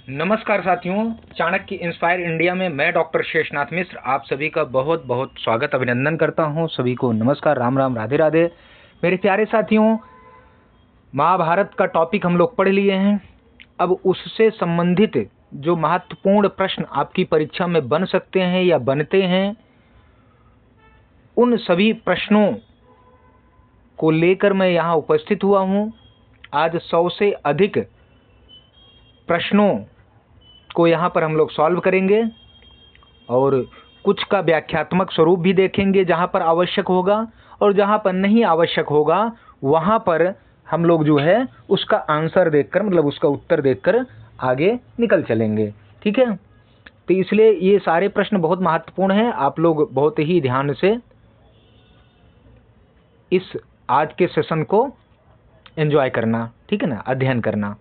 नमस्कार साथियों, Chanakya inspire India में मैं डॉक्टर शेषनाथ मिश्र आप सभी का बहुत बहुत स्वागत अभिनंदन करता हूं। सभी को नमस्कार, राम राम, राधे राधे। मेरे प्यारे साथियों, महाभारत का टॉपिक हम लोग पढ़ लिए हैं। अब उससे संबंधित जो महत्वपूर्ण प्रश्न आपकी परीक्षा में बन सकते हैं या बनते हैं, उन सभी प्रश्नों को लेकर मैं यहाँ उपस्थित हुआ हूँ। आज 100 से अधिक प्रश्नों को यहाँ पर हम लोग सॉल्व करेंगे और कुछ का व्याख्यात्मक स्वरूप भी देखेंगे जहाँ पर आवश्यक होगा, और जहाँ पर नहीं आवश्यक होगा वहाँ पर हम लोग जो है उसका आंसर देखकर, मतलब उसका उत्तर देखकर आगे निकल चलेंगे। ठीक है, तो इसलिए ये सारे प्रश्न बहुत महत्वपूर्ण हैं। आप लोग बहुत ही ध्यान से इस आज के सेशन को एंजॉय करना, ठीक है ना, अध्ययन करना।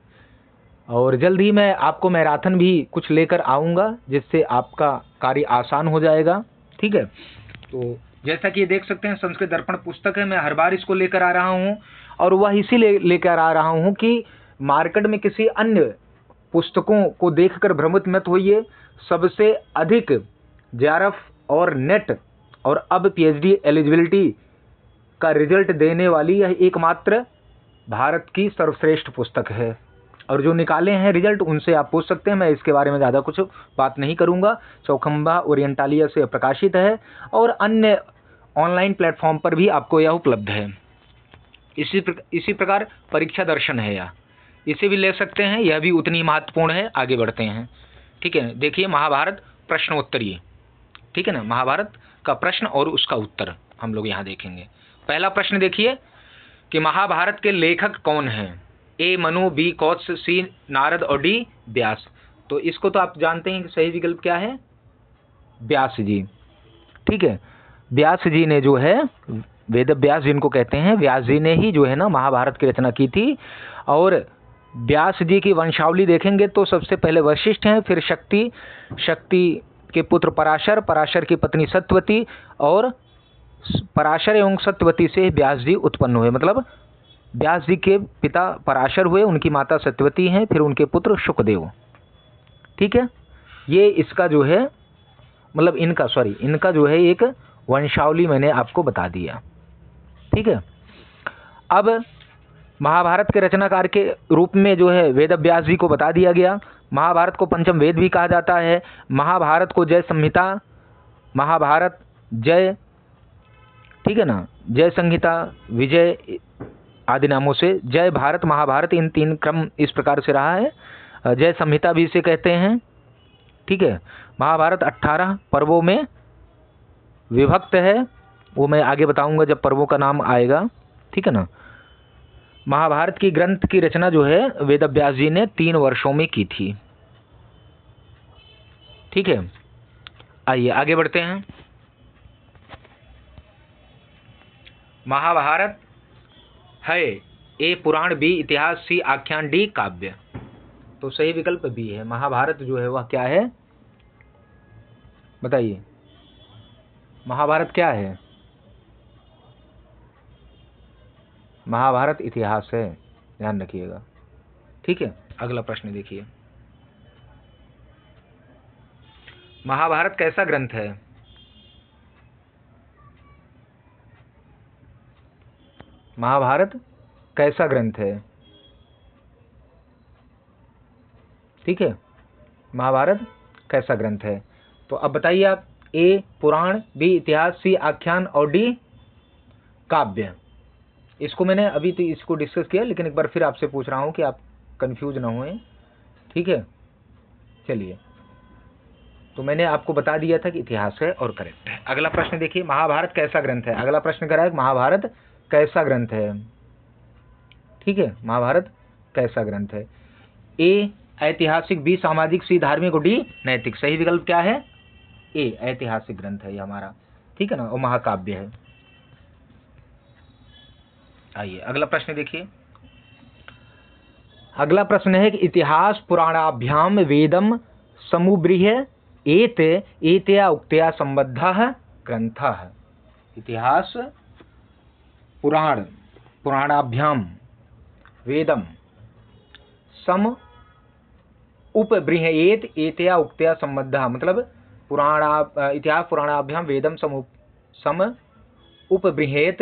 और जल्द ही मैं आपको मैराथन भी कुछ लेकर आऊँगा जिससे आपका कार्य आसान हो जाएगा। ठीक है, तो जैसा कि ये देख सकते हैं, संस्कृत दर्पण पुस्तक है। मैं हर बार इसको लेकर आ रहा हूँ और वह इसीलिए लेकर आ रहा हूँ कि मार्केट में किसी अन्य पुस्तकों को देखकर भ्रमित मत होइए। सबसे अधिक जेआरएफ और नेट और अब पीएचडी एलिजिबिलिटी का रिजल्ट देने वाली यह एकमात्र भारत की सर्वश्रेष्ठ पुस्तक है। और जो निकाले हैं रिजल्ट उनसे आप पूछ सकते हैं। मैं इसके बारे में ज़्यादा कुछ बात नहीं करूंगा। चौखंबा ओरिएंटालिया से प्रकाशित है और अन्य ऑनलाइन प्लेटफॉर्म पर भी आपको यह उपलब्ध है। इसी प्रकार परीक्षा दर्शन है, या इसे भी ले सकते हैं, यह भी उतनी महत्वपूर्ण है। आगे बढ़ते हैं। ठीक है, देखिए महाभारत प्रश्नोत्तरीय। ठीक है ना, महाभारत का प्रश्न और उसका उत्तर हम लोग यहाँ देखेंगे। पहला प्रश्न देखिए कि महाभारत के लेखक कौन हैं। ए मनु, बी कौत्स, सी नारद और डी व्यास। तो इसको तो आप जानते हैं कि सही विकल्प क्या है, व्यास जी। ठीक है, व्यास जी ने जो है, वेद व्यास जिनको कहते हैं, व्यास जी ने ही जो है ना महाभारत की रचना की थी। और व्यास जी की वंशावली देखेंगे तो सबसे पहले वशिष्ठ हैं, फिर शक्ति, शक्ति के पुत्र पराशर, पराशर की पत्नी सत्यवती, और पराशर एवं सत्यवती से व्यास जी उत्पन्न हुए। मतलब व्यास जी के पिता पराशर हुए, उनकी माता सत्यवती हैं, फिर उनके पुत्र शुकदेव। ठीक है, ये इसका जो है, मतलब इनका जो है एक वंशावली मैंने आपको बता दिया। ठीक है, अब महाभारत के रचनाकार के रूप में जो है वेद व्यास जी को बता दिया गया। महाभारत को पंचम वेद भी कहा जाता है। महाभारत को जय संहिता, महाभारत जय, ठीक है ना, जय संहिता, विजय आदि नामों से, जय भारत, महाभारत, इन तीन क्रम इस प्रकार से रहा है। जय संहिता भी इसे कहते हैं। ठीक है, महाभारत 18 पर्वों में विभक्त है, वो मैं आगे बताऊंगा जब पर्वों का नाम आएगा। ठीक है ना, महाभारत की ग्रंथ की रचना जो है वेद व्यास जी ने 3 वर्षों में की थी। ठीक है, आइए आगे बढ़ते हैं। महाभारत है ए पुराण, बी इतिहास, सी आख्यान, डी काव्य। तो सही विकल्प बी है। महाभारत जो है वह क्या है, बताइए, महाभारत क्या है? महाभारत इतिहास है, ध्यान रखिएगा। ठीक है, अगला प्रश्न देखिए, महाभारत कैसा ग्रंथ है? महाभारत कैसा ग्रंथ है? ठीक है, महाभारत कैसा ग्रंथ है? तो अब बताइए आप, ए पुराण, बी इतिहास, सी आख्यान और डी काव्य। इसको मैंने अभी तो इसको डिस्कस किया, लेकिन एक बार फिर आपसे पूछ रहा हूं कि आप कंफ्यूज ना हुए। ठीक है, चलिए, तो मैंने आपको बता दिया था कि इतिहास है और करेक्ट है। अगला प्रश्न देखिए, महाभारत कैसा ग्रंथ है। अगला प्रश्न कह रहा है महाभारत कैसा ग्रंथ है। ठीक है, महाभारत कैसा ग्रंथ है? ए ऐतिहासिक, बी सामाजिक, सी धार्मिक और डी नैतिक। सही विकल्प क्या है? ए ऐतिहासिक ग्रंथ है ये हमारा। ठीक है ना, और महाकाव्य है। आइए अगला प्रश्न देखिए। अगला प्रश्न है कि इतिहास पुराणाभ्याम वेदम समुब्रीह एत एतया उक्तया संबद्धः ग्रंथः। इतिहास पुराणाभ्याम वेदम सम उपबृंहयेत एतया उक्तया संबद्धः, मतलब इतिहास पुराणाभ्याम वेदम सम उपबृंहयेत,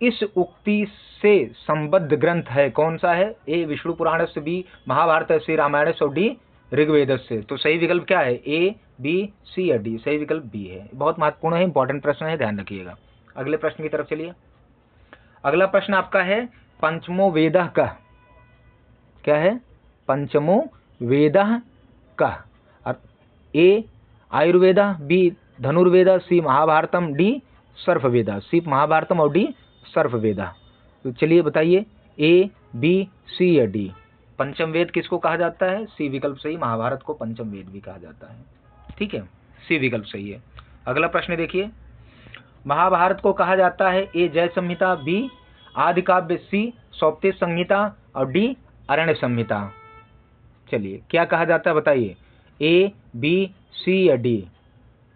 इस उक्ति से संबद्ध ग्रंथ है कौन सा है? ए विष्णु पुराण से, बी महाभारत से, रामायण से, और डी ऋग्वेद से। तो सही विकल्प क्या है? ए, बी, सी या डी? सही विकल्प बी है। बहुत महत्वपूर्ण है, इंपॉर्टेंट प्रश्न है, ध्यान रखिएगा। अगले प्रश्न की तरफ चलिए। अगला प्रश्न आपका है पंचमो वेदः कः? क्या है? पंचमो वेदः कः? ए आयुर्वेदा, बी धनुर्वेदा, सी महाभारतम, डी सर्ववेदा। सी महाभारतम और डी सर्ववेदा। तो चलिए बताइए ए, बी, सी या डी? पंचम वेद किसको कहा जाता है? सी विकल्प सही, महाभारत को पंचम वेद भी कहा जाता है। ठीक है, सी विकल्प सही है। अगला प्रश्न देखिए, महाभारत को कहा जाता है ए जय संहिता, बी आदि काव्य, सी सौप्ती संहिता और डी अरण्य संहिता। चलिए क्या कहा जाता है बताइए, ए, बी, सी या डी?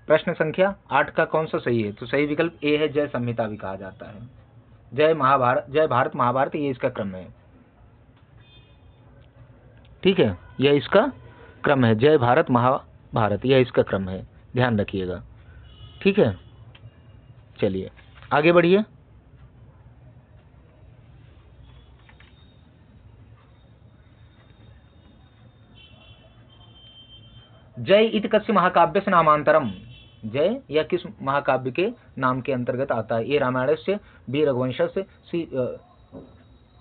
प्रश्न संख्या 8 का कौन सा सही है? तो सही विकल्प ए है, जय संहिता भी कहा जाता है। जय भारत महाभारत, ये इसका क्रम है। ठीक है, यह इसका क्रम है, जय भारत महाभारत, यह इसका क्रम है, ध्यान रखिएगा। ठीक है, चलिए आगे बढ़िए। जय इति कस्य महाकाव्य से नामांतरम? जय यह किस महाकाव्य के नाम के अंतर्गत आता है? ए रामायण से, बी रघुवंश से, सी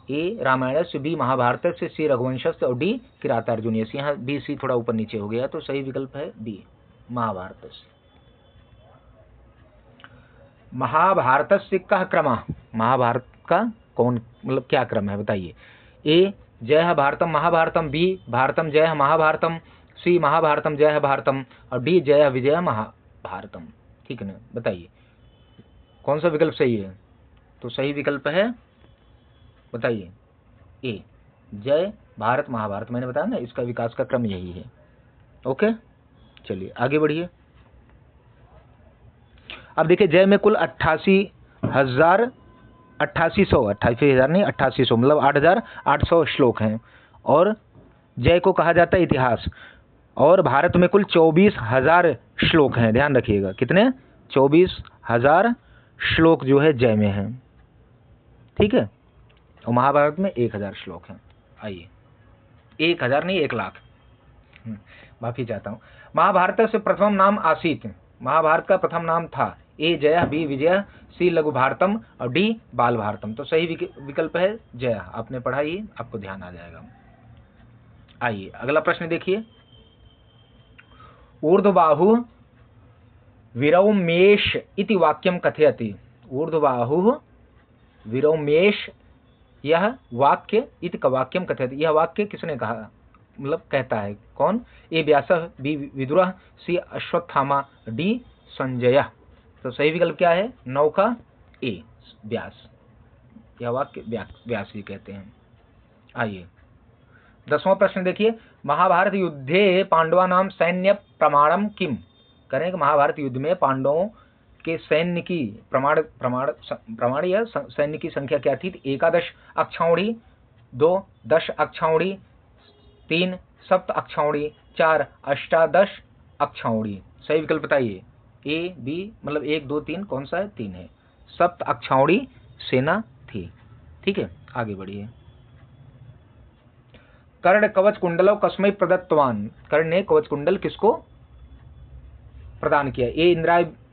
ए रामायण से, बी महाभारत से, सी रघुवंश से और डी किरातार्जुनीय से। यहाँ बी सी थोड़ा ऊपर नीचे हो गया, तो सही विकल्प है बी महाभारत से। महाभारत से कः क्रमः? महाभारत का कौन, मतलब क्या क्रम है बताइए? ए जय भारतम महाभारतम, बी भारतम जय महाभारतम, सी महाभारतम जय भारतम और डी जय विजय महाभारतम। ठीक है ना, बताइए कौन सा विकल्प सही है? तो सही विकल्प है बताइए ए जय भारत महाभारत। मैंने बताया ना, इसका विकास का क्रम यही है। ओके, चलिए आगे बढ़िए। अब देखिए, जय में कुल 88,000 नहीं 8800 मतलब 8,800 श्लोक हैं, और जय को कहा जाता है इतिहास। और भारत में कुल 24,000 श्लोक हैं, ध्यान रखिएगा। कितने? 24,000 श्लोक जो है जय में हैं। ठीक है, और महाभारत में 1,000 श्लोक हैं। आइए, 1,000 नहीं 1,00,000, माफी चाहता हूँ। महाभारत से प्रथम नाम आसीत, महाभारत का प्रथम नाम था ए जय, बी विजय, सी लघु भारतम और डी बाल भारतम। तो सही विकल्प है जय। आपने पढ़ा ही, आपको ध्यान आ जाएगा। आइए अगला प्रश्न देखिए, ऊर्ध्वबाहु विरौमेश इति वाक्यम कथयति? ऊर्ध्वबाहु विरौमेश, यह वाक्य इति वाक्यम कथयति, यह वाक्य किसने कहा, मतलब कहता है कौन? ए व्यासः, बी विदुरः, सी अश्वत्थामा, डी संजय। तो सही विकल्प क्या है? 9 का ए व्यास, यह वाक्य व्यास ही कहते हैं। आइए 10वां प्रश्न देखिए, महाभारत युद्धे पांडवानाम सैन्य प्रमाणम किम? करें महाभारत युद्ध में पांडवों के सैन्य की प्रमाण या सैन्य की संख्या क्या थी? 11 अक्षौहिणी, 2 10 अक्षौहिणी, 3 सप्त अक्षौहिणी, 4 अष्टादश अक्षौहिणी। सही विकल्प बताइए, ए बी, मतलब 1 2 3 कौन सा है? 3 है। सप्त अक्षौहिणी सेना थी। ठीक है, आगे बढ़िए। कर्ण कवच कुंडलव कस्मै प्रदत्तवान? कर्ण ने कवच कुंडल किसको प्रदान किया?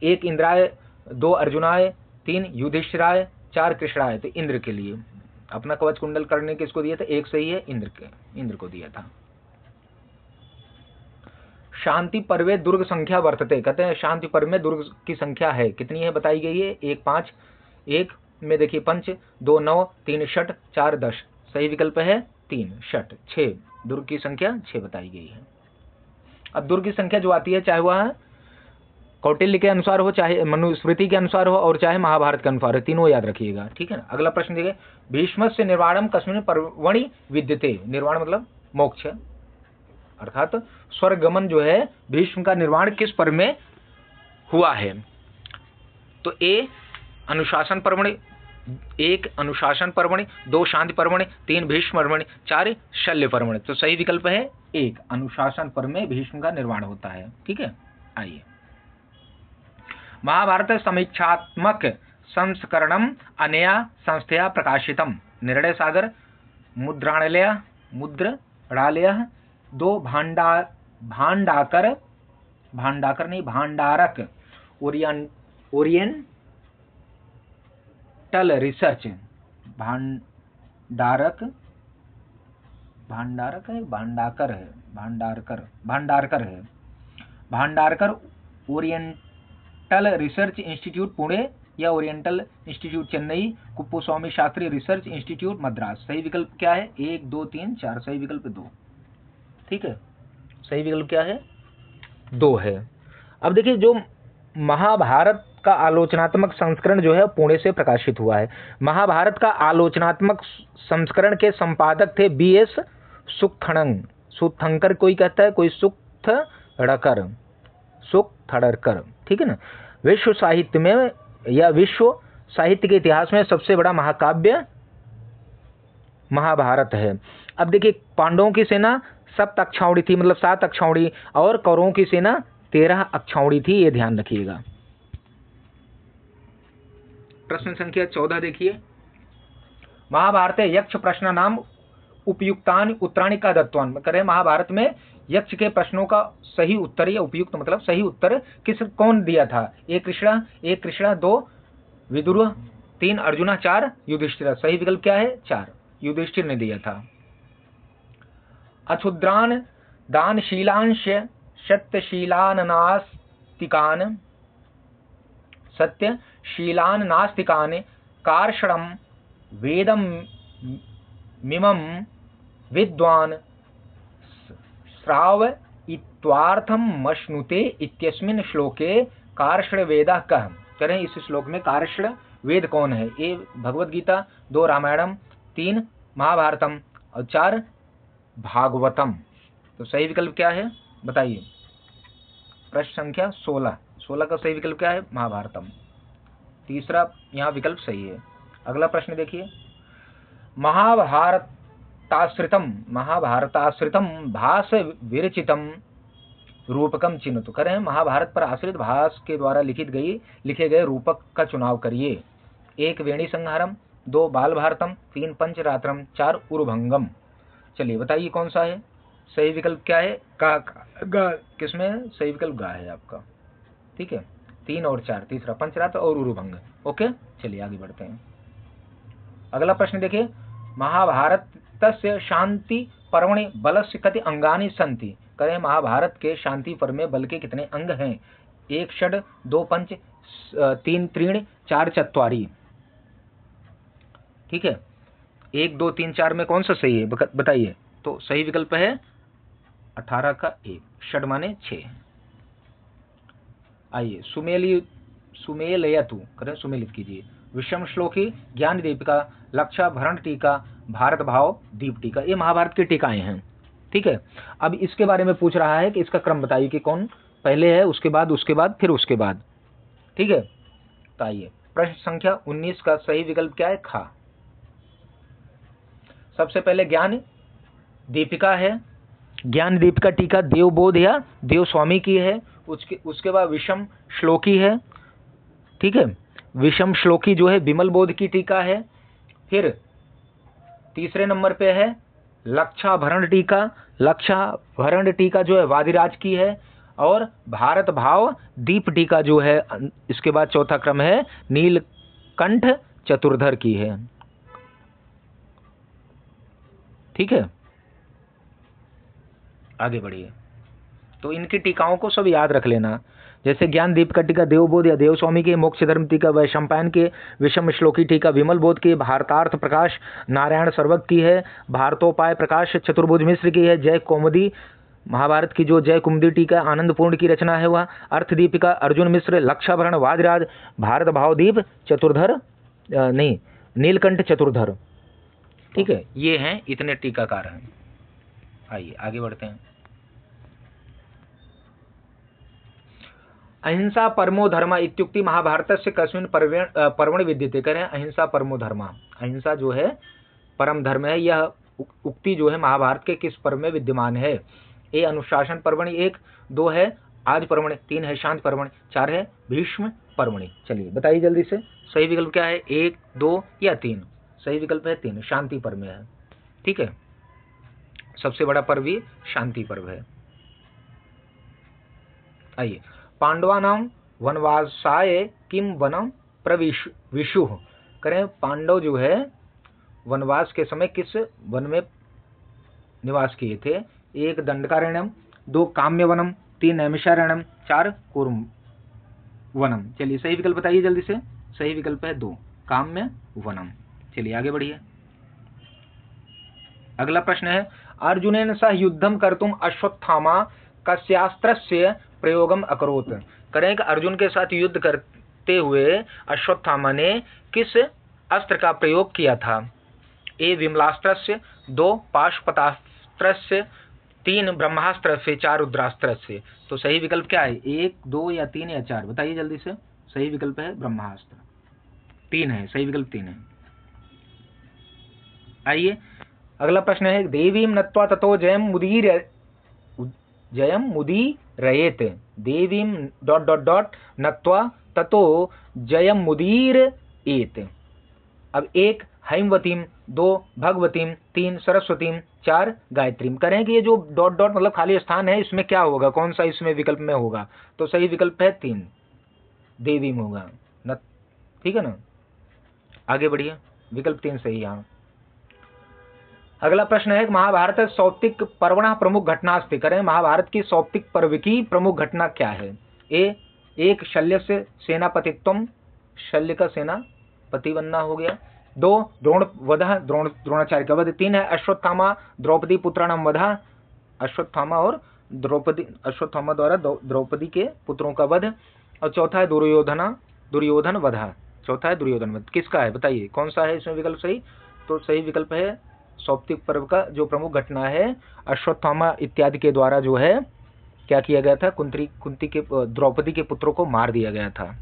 एक इंद्राय, 2 अर्जुनाय, 3 युधिष्ठिराय, 4 कृष्णाय। तो इंद्र के लिए अपना कवच कुंडल कर्ण ने किसको दिया था? एक सही है, इंद्र को दिया था। शांति पर्वे दुर्ग संख्या वर्तते, कहते हैं शांति पर्व में दुर्ग की संख्या है, कितनी है बताई गई है? 1 5, 1 में देखिए 5, 2 9, 3 6, 4 10। सही विकल्प है 3 6 6, दुर्ग की संख्या 6 बताई गई है। अब दुर्ग की संख्या जो आती है, चाहे वह कौटिल्य के अनुसार हो, चाहे मनुस्मृति के अनुसार हो, और चाहे महाभारत के अनुसार हो, तीनों याद रखिएगा। ठीक है ना, अगला प्रश्न देखिए, भीष्मस्य निर्वाणम कस्मिन् पर्वणि विद्यते? निर्वाण मतलब मोक्ष, अर्थात स्वर्गमन जो है, भीष्म का निर्वाण किस पर्व में हुआ है? तो ए अनुशासन पर्वणि 1 अनुशासन पर्वणि, 2 शांति पर्वणि, 3 भीष्म पर्वणि, 4 शल्य पर्वणि। तो सही विकल्प है 1, अनुशासन पर्व में भीष्म का निर्माण होता है। ठीक है, आइए महाभारत समीक्षात्मक संस्करणम अनया संस्थया प्रकाशितम। निर्णय सागर मुद्रालय 2 भांडारक oriental research Bhandarkar oriental research institute Pune या oriental institute Chennai, Kuppuswami Shastri research institute Madras. सही विकल्प क्या है? 1 2 3 4। सही विकल्प 2। ठीक है, सही विकल्प क्या है? 2 है। अब देखिए, जो महाभारत का आलोचनात्मक संस्करण जो है पुणे से प्रकाशित हुआ है। महाभारत का आलोचनात्मक संस्करण के संपादक थे BS सुथंकर, कोई कहता है, कोई सुखथड़कर। ठीक है ना। विश्व साहित्य में या विश्व साहित्य के इतिहास में सबसे बड़ा महाकाव्य महाभारत है। अब देखिए, पांडवों की सेना 7 अक्षौणी थी, मतलब 7 अक्षौणी, और कौरवों की सेना 13 अक्षौणी थी, ये ध्यान रखिएगा। प्रश्न संख्या 14 देखिए, महाभारत यक्ष प्रश्न नाम उपयुक्तानि उत्तराणि का दत्तवान। करें महाभारत में यक्ष के प्रश्नों का सही उत्तर या उपयुक्त मतलब सही उत्तर कौन दिया था? 1 कृष्णा, 2 विदुर, 3 अर्जुना, 4 युधिष्ठिर। सही विकल्प क्या है? 4, युधिष्ठिर ने दिया था। अक्षुद्रान दानशीलांश सत्यशीलान नास्तिकान कार्षणम वेदम मिमम विद्वान श्राव इत्वार्थम मश्नुते इत्यस्मिन् श्लोके कार्षण वेदः कः। करें इस श्लोक में कार्षण वेद कौन है? ए भगवद गीता, 2 रामायणम, 3 महाभारतम और 4 भागवतम। तो सही विकल्प क्या है बताइए? प्रश्न संख्या 16 का सही विकल्प क्या है? महाभारतम। तीसरा यहाँ विकल्प सही है। अगला प्रश्न देखिए, महाभारताश्रितम भास विरचितम रूपकम चिन्ह। तो करें महाभारत पर आश्रित भास के द्वारा लिखे गए रूपक का चुनाव करिए। 1 वेणी संहारम, 2 बाल भारतम, 3 पंचरात्रम, 4 उरुभंगम। चलिए बताइए कौन सा है? सही विकल्प क्या है? गा। किसमें सही विकल्प? गा है आपका। ठीक है, 3 और 4, तीसरा पंचरात्र और उरुभंग। ओके, चलिए आगे बढ़ते हैं। अगला प्रश्न देखिए, महाभारत शांति पर्वणि बलस्य कति अंगानि सन्ति। करें महाभारत के शांति पर्व में बल के कितने अंग हैं? 1 षड, 2 पंच, 3 त्रीणि, 4 चत्वारि। ठीक है, 1 2 3 4 में कौन सा सही है बताइए? तो सही विकल्प है 18 का 1, षड माने 6। आइए सुमेलयतु, करें सुमेलित कीजिए। विषम श्लोकी, ज्ञान दीपिका, लक्षा भरण टीका, भारत भाव दीप टीका। ये महाभारत की टीकाएं हैं। ठीक है, अब इसके बारे में पूछ रहा है कि इसका क्रम बताइए कि कौन पहले है, उसके बाद फिर उसके बाद। ठीक है, तो आइए प्रश्न संख्या 19 का सही विकल्प क्या है? खा। सबसे पहले ज्ञान दीपिका है। ज्ञान दीपिका टीका देवबोध या देव स्वामी की है। उसके बाद विषम श्लोकी है। ठीक है, विषम श्लोकी जो है विमल बोध की टीका है। फिर तीसरे नंबर पे है लक्षाभरण टीका। लक्षाभरण टीका जो है वादिराज की है। और भारत भाव दीप टीका जो है, इसके बाद चौथा क्रम है नीलकंठ चतुर्धर की है। ठीक है, आगे बढ़िए। तो इनकी टीकाओं को सब याद रख लेना। जैसे ज्ञान दीप का टीका देवबोध या देवस्वामी की, मोक्ष धर्म टीका वैशंपायन के, विषम श्लोकी टीका विमल बोध की, भारतार्थ प्रकाश नारायण सर्वज्ञ की है, भारतोपाय प्रकाश चतुर्भुज मिश्र की है, जय कौमुदी महाभारत की जो जय कुमुदी टीका आनंदपूर्ण की रचना है वह, अर्थ दीपिका अर्जुन मिश्र, लक्षाभरण वादिराज, भारत भावदीप चतुर्धर नहीं नीलकंठ चतुर्धर। ठीक है, ये हैं इतने टीकाकार हैं। आइए आगे बढ़ते हैं। अहिंसा परमो धर्म इत्युक्ति महाभारतस्य कस्मिन् पर्वणि विद्यते। करें अहिंसा परमो धर्म, अहिंसा जो है परम धर्म है, यह उक्ति जो है महाभारत के किस पर्व में विद्यमान है? ए अनुशासन पर्वणि 1, 2 है आदि पर्वणि, 3 है शांति पर्वणि, 4 है भीष्म पर्वणि। चलिए बताइए जल्दी से, सही विकल्प क्या है? 1, 2 या 3? सही विकल्प है 3, शांति पर्व में है। ठीक है, सबसे बड़ा पर्व ही शांति पर्व है। आइए, पांडवानाम वनवासाय किम वनम प्रविशुः। करें पांडव जो है वनवास के समय किस वन में निवास किए थे? 1 दंडकारण्यम, 2 काम्य वनम, 3 नैमिषारण्यम, 4 कूर्म वनम। चलिए सही विकल्प बताइए जल्दी से। सही विकल्प है 2 काम्य वनम। चलिए आगे बढ़िए। अगला प्रश्न है, अर्जुनेन सह युद्धम कर्तुम अश्वत्थामा कस्यास्त्रस्य प्रयोगम अकरोत्। करें कि अर्जुन के साथ युद्ध करते हुए अश्वत्थामा ने किस अस्त्र का प्रयोग किया था? ए विमलास्त्रस्य, 2 पाशुपतास्त्रस्य, 3 ब्रह्मास्त्रस्य, 4 रुद्रास्त्रस्य। तो सही विकल्प क्या है? 1, 2 या 3 या 4? बताइए जल्दी से। सही विकल्प है ब्रह्मास्त्र, 3 है, सही विकल्प 3 है। आइए अगला प्रश्न है, देवीं नत्वा ततो जयम मुदीरयेत। देवीं ... नत्वा ततो जयम मुदीरयेत। अब 1 हैमवतीम, 2 भगवतीम, 3 सरस्वतीम, 4 गायत्रीम। करें कि ये जो ... मतलब खाली स्थान है, इसमें क्या होगा? कौन सा इसमें विकल्प में होगा? तो सही विकल्प है 3 देवीम होगा। ठीक है ना, आगे बढ़िए, विकल्प 3 सही। यहाँ अगला प्रश्न है, महाभारत सौप्तिक पर्वणः प्रमुख घटनास्ति। करें महाभारत की सौप्तिक पर्व की प्रमुख घटना क्या है? ए 1 शल्य से सेनापतित्वम, शल्य का सेनापति बनना हो गया। 2 द्रोण वधः, द्रोणाचार्य का वध। 3 है अश्वत्थामा द्रौपदी पुत्राणाम वधः, अश्वत्थामा और द्रौपदी, अश्वत्थामा द्वारा द्रौपदी के पुत्रों का वध। और चौथा है दुर्योधन वधः। चौथा है दुर्योधन वध। किसका है बताइए, कौन सा है इसमें विकल्प सही? तो सही विकल्प है सौप्तिक पर्व का जो प्रमुख घटना है, अश्वत्थामा इत्यादि के द्वारा जो है क्या किया गया था? कुंती के द्रौपदी के पुत्रों को मार दिया गया था,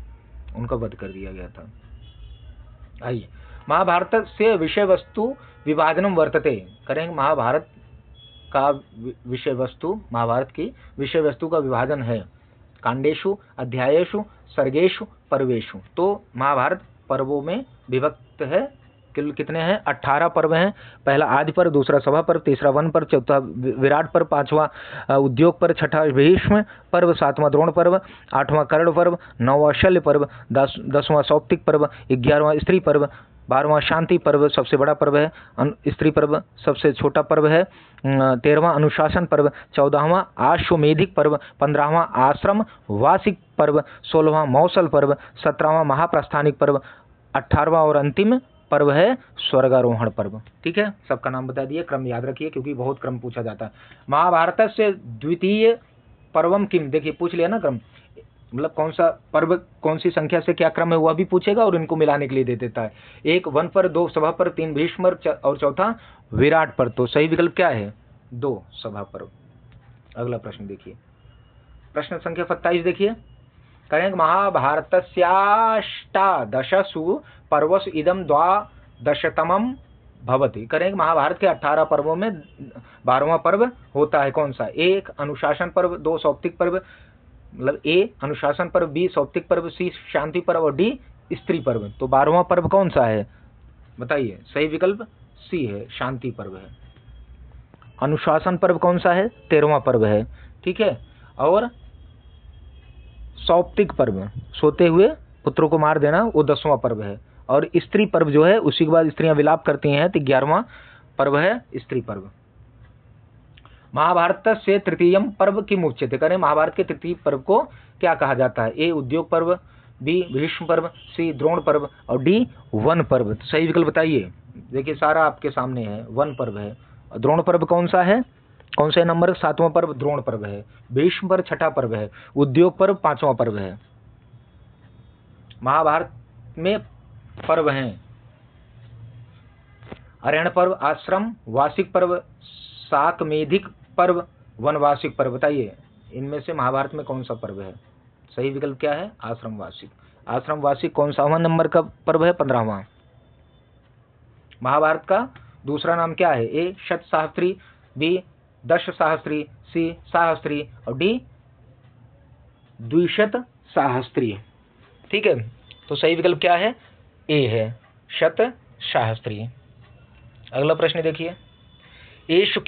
उनका वध कर दिया गया था। आइए, महाभारत से विषय वस्तु विभाजनम वर्तते। करेंगे महाभारत का विषय वस्तु, महाभारत की विषय वस्तु का विभाजन है कांडेषु, अध्यायेषु, सर्गेषु, पर्वेषु। तो महाभारत पर्वों में विभक्त है। कितने हैं? 18 पर्व हैं। पहला आदि पर्व, दूसरा सभा पर्व, तीसरा वन पर्व, चौथा विराट पर्व, 5वां उद्योग पर्व, 6ठा भीष्म पर्व, 7वां द्रोण पर्व, 8वां कर्ण पर्व, 9वां शल्य पर्व, 10वां सौप्तिक पर्व, 11वां स्त्री पर्व, 12वां शांति पर्व सबसे बड़ा पर्व है, स्त्री पर्व सबसे छोटा पर्व है, 13वां अनुशासन पर्व, 14वां आश्वमेधिक पर्व, 15वां आश्रम वासिक पर्व, 16वां मौसल पर्व, 17वां महाप्रस्थानिक पर्व, 18वां और अंतिम पर्व है स्वर्गारोहण पर्व। ठीक है, सबका नाम बता दिए, क्रम याद रखिए क्योंकि बहुत क्रम पूछा जाता है। महाभारत से द्वितीय पर्वम किम, देखिए पूछ लिया ना क्रम, मतलब कौन सा पर्व कौन सी संख्या से क्या क्रम है वह भी पूछेगा और इनको मिलाने के लिए दे देता है। 1 वन पर, 2 सभा पर, 3 भीष्म और चौथा विराट पर। तो सही विकल्प क्या है? 2 सभा पर्व। अगला प्रश्न देखिए, प्रश्न संख्या 27 देखिए। करेंगे महाभारतस्याष्टादशसु पर्वसु इदं 12तमं भवति। करेंगे महाभारत के 18 पर्वों में 12वां पर्व होता है, कौन सा? 1 अनुशासन पर्व, 2 सौप्तिक पर्व, मतलब ए अनुशासन पर्व, बी सौप्तिक पर्व, सी शांति पर्व और डी स्त्री पर्व। तो 12वां पर्व कौन सा है बताइए? सही विकल्प सी है, शांति पर्व है। अनुशासन पर्व कौन सा है? 13वां पर्व है। ठीक है, और सौप्तिक पर्व, सोते हुए पुत्रों को मार देना, वो 10वां पर्व है। और स्त्री पर्व जो है उसी के बाद स्त्रियां विलाप करती हैं, तो 11वां पर्व है स्त्री पर्व। महाभारत से तृतीयम पर्व किम उच्यते। करें महाभारत के तृतीय पर्व को क्या कहा जाता है? ए उद्योग पर्व, बी भीष्म पर्व, सी द्रोण पर्व और डी वन पर्व। तो सही विकल्प बताइए। देखिए सारा आपके सामने है, वन पर्व है। द्रोण पर्व कौन सा है? कौन सा नंबर? 7वां पर्व द्रोण पर्व है। भीष्म पर्व 6ठा पर्व है। उद्योग पर्व 5वां पर्व है। महाभारत में पर्व हैं अरण्य पर्व, आश्रम वासिक पर्व, शाकमेधिक पर्व, वनवासिक पर्व। बताइए इनमें से महाभारत में कौन सा पर्व है? सही विकल्प क्या है? आश्रम वार्षिक। आश्रम वार्षिक कौन सा नंबर का पर्व है? 15वां। महाभारत का दूसरा नाम क्या है? ए शत सहस्त्री, बी दश सहस्त्री, सी सहस्त्री और डी द्विशत सहस्त्री। ठीक है, तो सही विकल्प क्या है? ए है शत सहस्त्री। अगला प्रश्न देखिए, एषु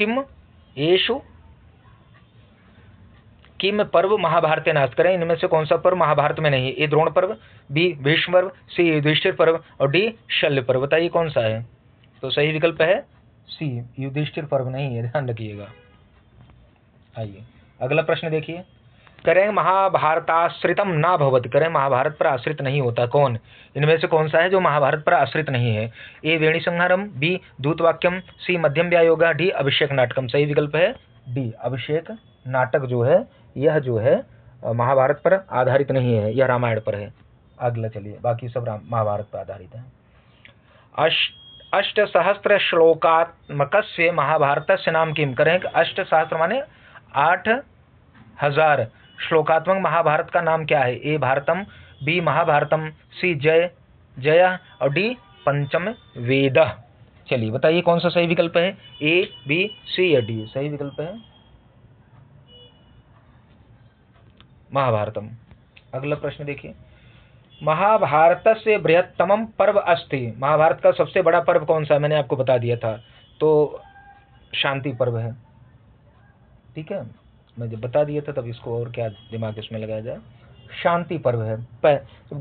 किम पर्व महाभारत नास्त करें, इनमें से कौन सा पर्व महाभारत में नहीं है? ए द्रोण पर्व, बी भीष्म पर्व, सी युधिष्ठिर पर्व और डी शल्य पर्व। बताइए कौन सा है? तो सही विकल्प है सी, युधिष्ठिर पर्व नहीं है, ध्यान रखिएगा। आइए अगला प्रश्न देखिए, करें महाभारताश्रितम ना भवत, करें महाभारत पर आश्रित नहीं होता कौन? इनमें से कौन सा है जो महाभारत पर आश्रित नहीं है? ए वेणी संहारम, बी दूतवाक्यम, सी मध्यम व्यायोगा, डी अभिषेक नाटकम। सही विकल्प है डी अभिषेक नाटक जो है यह जो है महाभारत पर आधारित नहीं है, यह रामायण पर है। अगला चलिए, बाकी सब महाभारत पर आधारित है। अष्टसहस्र श्लोकात्मकस्य महाभारतस्य नाम किम, करें अष्टसहस्र माने 8000 श्लोकात्मक महाभारत का नाम क्या है? ए भारतम, बी महाभारतम, सी जय और डी पंचम वेद। चलिए बताइए कौन सा सही विकल्प है? ए बी सी या डी? सही विकल्प है महाभारतम। अगला प्रश्न देखिए, महाभारत से बृहत्तमम पर्व अस्ति, महाभारत का सबसे बड़ा पर्व कौन सा है? मैंने आपको बता दिया था, तो शांति पर्व है। ठीक है, मैं जब बता दिया था तब इसको और क्या दिमाग इसमें लगाया जाए, शांति पर्व है।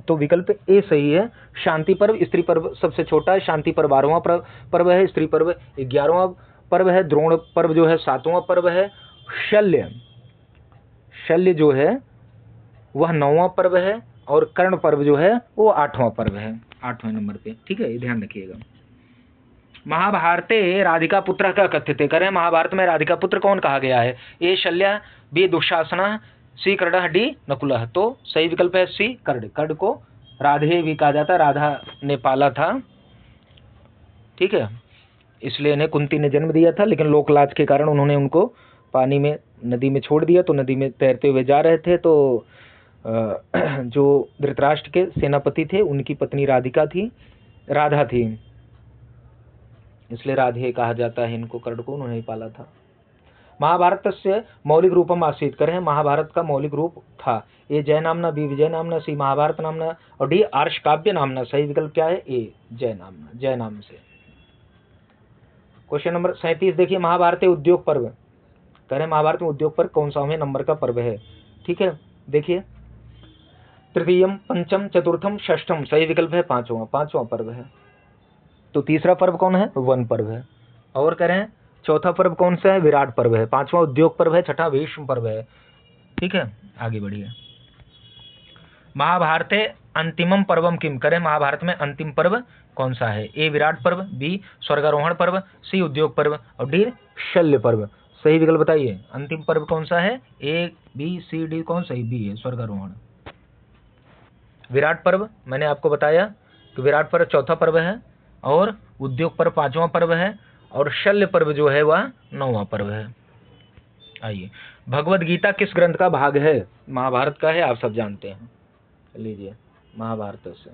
तो विकल्प ए सही है, शांति पर्व। स्त्री पर्व सबसे छोटा है, शांति पर्व 12वां पर्व है, स्त्री पर्व 11वां पर्व है, द्रोण पर्व जो है 7वां पर्व है, शल्य जो है वह 9वां पर्व है और कर्ण पर्व जो है वो 8वां पर्व है, 8वें नंबर पे। ठीक है, ये ध्यान रखिएगा। महाभारते राधिका पुत्र का कथ्यते, करें महाभारत में राधिका पुत्र कौन कहा गया है? ए शल्या, बी दुशासना, सी कर्ण, डी नकुला। तो सही विकल्प है सी कर्ण। कर्ण को राधे भी कहा जाता है, राधा ने पाला था। ठीक है, इसलिए इन्हें कुंती ने जन्म दिया था, लेकिन लोकलाज के कारण उन्होंने उनको पानी में नदी में छोड़ दिया। तो नदी में तैरते हुए जा रहे थे, तो जो धृतराष्ट्र के सेनापति थे उनकी पत्नी राधा थी, इसलिए राधे कहा जाता है इनको, कर्ण को उन्होंने ही पाला था। महाभारत से मौलिक रूपम आसीत, करें महाभारत का मौलिक रूप था? ए जय नामना, बी विजय नामना, सी महाभारत नामना और डी आर्ष काव्य नामना। सही विकल्प क्या है? ए जय नामना, जय नाम से। क्वेश्चन नंबर 37 देखिए, महाभारत उद्योग पर्व, करें महाभारत में उद्योग पर्व कौन सा नंबर का पर्व है? ठीक है, देखिए तृतीयम, पंचम, चतुर्थम, षष्ठम। सही विकल्प है पांचवां पर्व है। तो तीसरा पर्व कौन है? वन पर्व है। और करें चौथा पर्व कौन सा है? विराट पर्व है। पांचवां उद्योग पर्व है। छठा भीष्म पर्व है। ठीक है, आगे बढ़िए। महाभारते अंतिमम पर्वम किम, करें महाभारत में अंतिम पर्व कौन सा है? ए विराट पर्व, बी स्वर्गारोहण पर्व, सी उद्योग पर्व और डी शल्य पर्व। सही विकल्प बताइए, अंतिम पर्व कौन सा है? ए बी सी डी कौन सही? बी है स्वर्गारोहण। विराट पर्व मैंने आपको बताया कि विराट पर्व चौथा पर्व है और उद्योग पर्व 5वां पर्व है और शल्य पर्व जो है वह 9वां पर्व है। आइए, भगवद गीता किस ग्रंथ का भाग है? महाभारत का है, आप सब जानते हैं। लीजिए, महाभारत से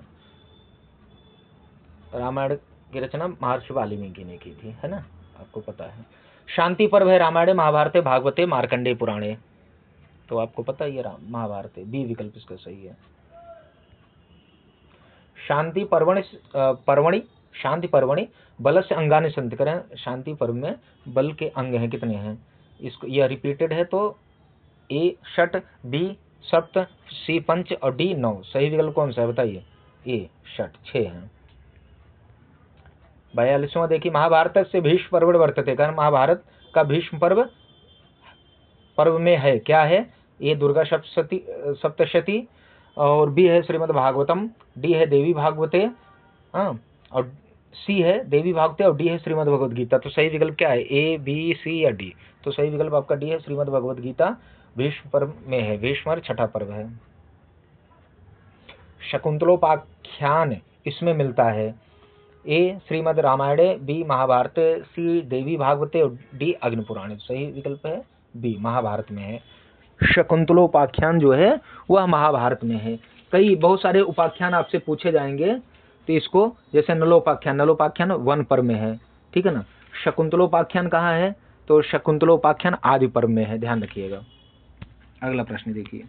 रामायण की रचना महर्षि वाल्मीकि ने की थी, है ना, आपको पता है। शांति पर्व है रामायण, महाभारते, भागवते, मार्कंडेय पुराणे। तो आपको पता ही है महाभारत, बी विकल्प इसका सही है। शांति पर्वणि बल से अंगानि संति, करें शांति पर्व में बल के अंग हैं, कितने हैं? इसको यह रिपीटेड है, तो ए षट, बी सप्त, सी पंच और डी 9। सही विकल्प कौन सा है बताइए? ए षट, 6 हैं। 42वां देखिए, महाभारत से भीष्म पर्व वर्तते, कारण महाभारत का भीष्म पर्व में है, क्या है? ए दुर्गा सप्तशती और बी है श्रीमद् भागवतम, डी है देवी भागवते, और सी है देवी भागवते और डी है श्रीमद् भगवद गीता। तो सही विकल्प क्या है? ए बी सी या डी? तो सही विकल्प आपका डी है, श्रीमद् भगवद गीता भीष्म पर्व में है। भीष्म छठा पर्व है। शकुंतलोपाख्यान इसमें मिलता है। ए श्रीमद् रामायणे, बी महाभारत, सी देवी भागवते और डी अग्नि पुराणे। सही विकल्प है बी, महाभारत में है। शकुंतलोपाख्यान जो है वह महाभारत में है। कई बहुत सारे उपाख्यान आपसे पूछे जाएंगे, तो इसको जैसे नलोपाख्यान वन पर्व में है, ठीक है ना। शकुंतलोपाख्यान कहाँ है, तो शकुंतलोपाख्यान आदि पर्व में है, ध्यान रखिएगा। अगला प्रश्न देखिए,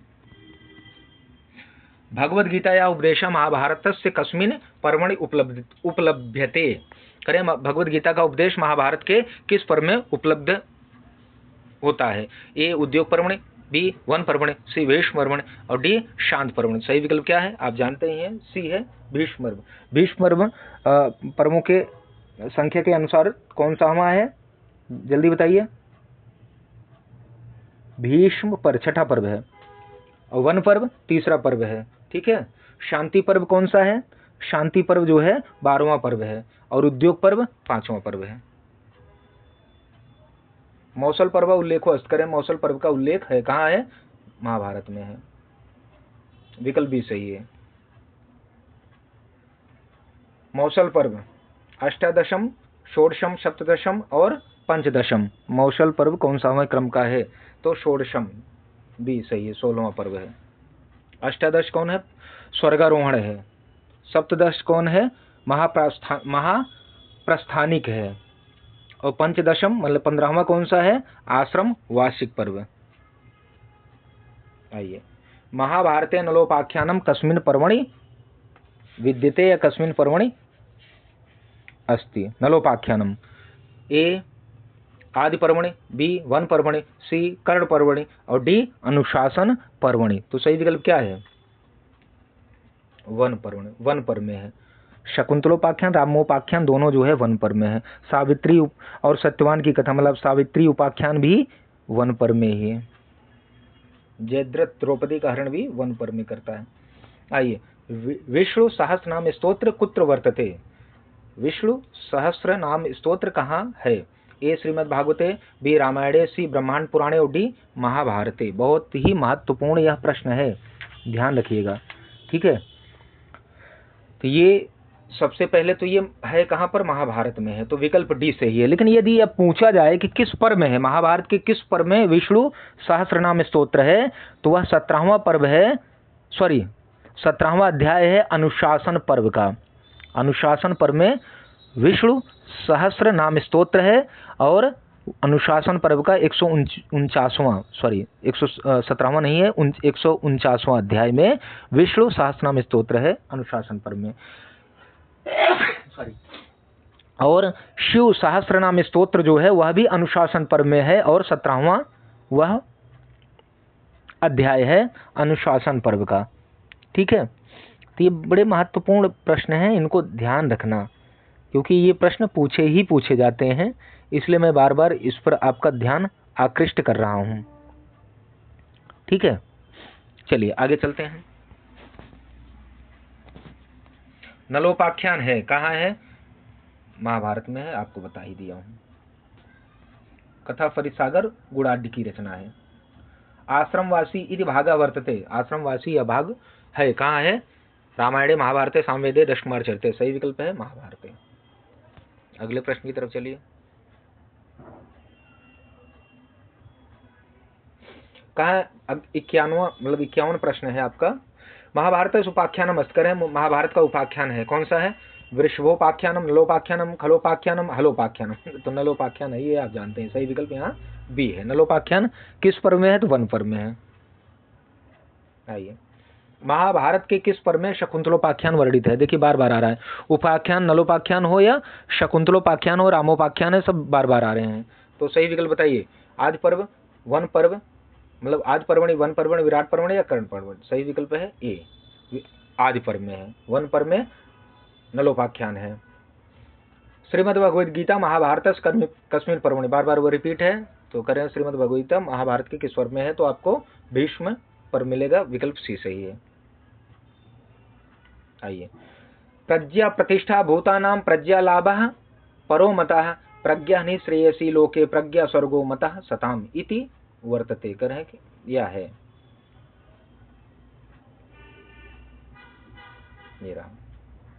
भगवद गीता या उपदेश महाभारतस्य कस्मिन् पर्वणि उपलभ्यते। करें, भगवद गीता का उपदेश महाभारत के किस पर्व में उपलब्ध होता है। ए उद्योग पर्वणि, बी वन पर्वणि, सी भीष्म पर्वणि और डी शांत पर्वणि। सही विकल्प क्या है, आप जानते ही हैं, सी है भीष्म पर्व। भीष्म पर्व पर्वों के संख्या के अनुसार कौन सा हवा है, जल्दी बताइए। भीष्म पर छठा पर्व है और वन पर्व तीसरा पर्व है, ठीक है। शांति पर्व कौन सा है, शांति पर्व जो है 12वां पर्व है और उद्योग पर्व 5वां पर्व है। मौसल पर्व उल्लेखो अस्त करें, मौसल पर्व का उल्लेख है कहाँ है, महाभारत में है, विकल्प भी सही है। मौसल पर्व अष्टादशम, षोडशम, सप्तदशम और पंचदशम। मौसल पर्व कौन सा क्रम का है, तो षोडशम, भी सही है, 16वां पर्व है। अष्टादश कौन है, स्वर्गारोहण है। सप्तदश कौन है, महाप्रस्थानिक है। और पंचदशम मतलब 15वां कौन सा है, आश्रम वार्षिक पर्व। आइए, महाभारते नलोपाख्यानम कस्मिन् पर्वणि विद्यते या कस्मिन् पर्वणि अस्ति। नलोपाख्यानम, ए आदि पर्वणि, बी वन पर्वणि, सी कर्ण पर्वणि और डी अनुशासन पर्वणि। तो सही विकल्प क्या है, वन पर्वणि, वन पर्व में है। शकुंतलोपाख्यान, रामोपाख्यान दोनों जो है वन पर्व में है। सावित्री और सत्यवान की कथा मतलब सावित्री उपाख्यान भी वन पर्व में ही है। जयद्रथ द्रौपदी का हरण भी वन पर्व में करता है। आइए, विष्णु सहस्र नाम स्तोत्र कुत्र वर्तते। विष्णु सहस्र नाम स्तोत्र कहाँ है, ए श्रीमद् भागवते, बी रामायणे, सी ब्रह्मांड पुराणे और डी महाभारते। बहुत ही महत्वपूर्ण यह प्रश्न है, ध्यान रखिएगा, ठीक है। तो ये सबसे पहले तो ये है कहाँ पर, महाभारत में है, तो विकल्प डी सही है। लेकिन यदि अब पूछा जाए कि किस पर्व में है, महाभारत के किस पर्व में विष्णु सहस्रनाम स्तोत्र है, तो वह 17वां पर्व है, 17वां अध्याय है अनुशासन पर्व का। अनुशासन पर्व में विष्णु सहस्र नाम स्तोत्र है और अनुशासन पर्व का 117वां नहीं है, 149वां अध्याय में विष्णु सहस्रनाम स्तोत्र है अनुशासन पर्व में। और शिव सहस्रनाम स्तोत्र जो है वह भी अनुशासन पर्व में है और 17वां वह अध्याय है अनुशासन पर्व का, ठीक है। तो ये बड़े महत्वपूर्ण प्रश्न हैं, इनको ध्यान रखना, क्योंकि ये प्रश्न पूछे जाते हैं, इसलिए मैं बार बार इस पर आपका ध्यान आकृष्ट कर रहा हूं, ठीक है। चलिए आगे चलते हैं। नलोपाख्यान है कहाँ है, महाभारत में है, आपको बता ही दिया हूं। कथा फरिसागर गुड़ाढ्य की रचना है। आश्रमवासी इति भागा वर्तते, आश्रमवासी यह भाग है कहाँ है, रामायणे महाभारते सामवेदे दशकुमार चरिते। सही विकल्प है महाभारते। अगले प्रश्न की तरफ चलिए। कहा 51वां प्रश्न है आपका। महाभारत उपाख्यानम अस्कर है, महाभारत का उपाख्यान है कौन सा है, वृषभोपाख्यानम, नलोपाख्यानम, खलोपाख्यानम, हलोपाख्यानम। तो नलोपाख्यान है, ये आप जानते हैं, सही विकल्प यहाँ बी है। नलोपाख्यान किस पर्व में है, तो वन पर्व में है। आइए, महाभारत के किस पर्व में शकुंतलोपाख्यान वर्णित है। देखिए बार बार आ रहा है, उपाख्यान नलोपाख्यान हो या शकुंतलोपाख्यान हो, रामोपाख्यान है, सब बार बार आ रहे हैं। तो सही विकल्प बताइए, आदि पर्व, वन पर्व मतलब आदि पर्वणि, वन पर्वणि, विराट पर्वणि या कर्ण पर्वणि। सही विकल्प है ए, आदि पर्व में है, वन पर्व में नलोपाख्यान है। श्रीमद् भगवद गीता महाभारत कस्मिन् पर्वणि, बार बार वो रिपीट है, तो करें श्रीमद् भगवद गीता महाभारत के किस पर्व में है, तो आपको भीष्म पर्व मिलेगा, विकल्प सी सही है। आइए, प्रज्ञा प्रतिष्ठा भूतानां प्रज्ञा लाभः परो मतः प्रज्ञा नि श्रेयसी लोके प्रज्ञा स्वर्गो मतः सताम इति वर्तते। करें यह है,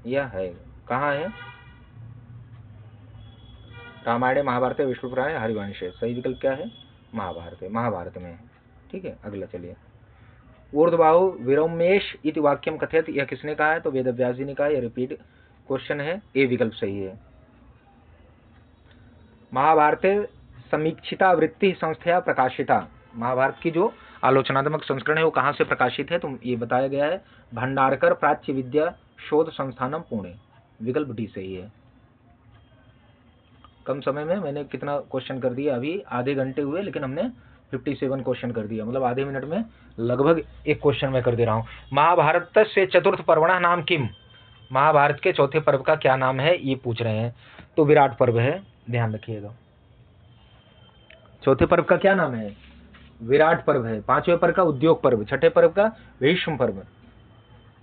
यह है कहाँ है, रामायण महाभारत विष्णु पुराण हरिवंश। सही विकल्प क्या है, महाभारत में है, ठीक है, अगला चलिए। ऊर्ध्वबाहु विरौमेश इति वाक्यम कथयत, यह किसने कहा है? तो वेदव्यास जी ने कहा। यह रिपीट क्वेश्चन है, ए विकल्प सही है। महाभारते समीक्षिता वृत्ति संस्थया प्रकाशिता, महाभारत की जो आलोचनात्मक संस्करण है वो कहाँ से प्रकाशित है? तो ये बताया गया है भंडारकर प्राच्य विद्या शोध संस्थानम पुणे, विकल्प डी सही है। कम समय में मैंने कितना क्वेश्चन कर दिया? अभी आधे घंटे हुए लेकिन हमने 57 क्वेश्चन कर दिया, मतलब आधे मिनट में लगभग एक क्वेश्चन मैं कर दे रहा हूँ। महाभारत से चतुर्थ पर्वणः नाम किम, महाभारत के चौथे पर्व का क्या नाम है ये पूछ रहे हैं। तो विराट पर्व है, ध्यान रखिएगा। चौथे पर्व का क्या नाम है? विराट पर्व है। पांचवें पर्व का उद्योग पर्व, छठे पर्व का भीष्म पर्व,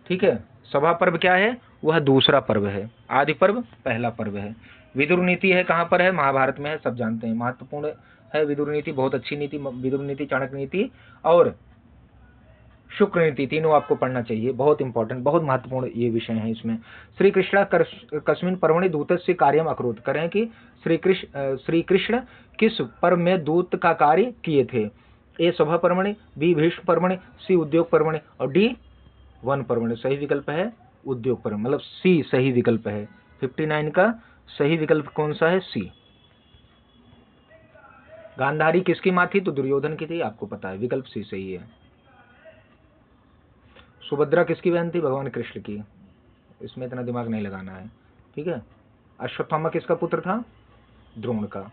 ठीक है। सभा पर्व क्या है? वह दूसरा पर्व है। आदि पर्व पहला पर्व है। विदुर नीति है कहाँ पर है? महाभारत में है, सब जानते हैं, महत्वपूर्ण है विदुर नीति, बहुत अच्छी नीति। विदुर नीति, चाणक्य नीति और शुक्र नीति, तीनों आपको पढ़ना चाहिए, बहुत इंपॉर्टेंट, बहुत महत्वपूर्ण ये विषय है इसमें। श्री कृष्ण कस्मिन पर्वणि दूतस्य कार्यम अकरोत्, करें कि श्री कृष्ण किस पर्व में दूत का कार्य किए थे? ए सभा पर्वणि, बी भीष्म पर्वणि, सी उद्योग पर्वणि और डी वन पर्वणि। सही विकल्प है उद्योग पर्व, मतलब सी सही विकल्प है। 59 का सही विकल्प कौन सा है? सी। गांधारी किसकी माँ थी? तो दुर्योधन की थी, आपको पता है, विकल्प सी सही है। सुभद्रा किसकी बहन थी? भगवान कृष्ण की, इसमें इतना दिमाग नहीं लगाना है, ठीक है। अश्वत्थामा किसका पुत्र था? द्रोण का।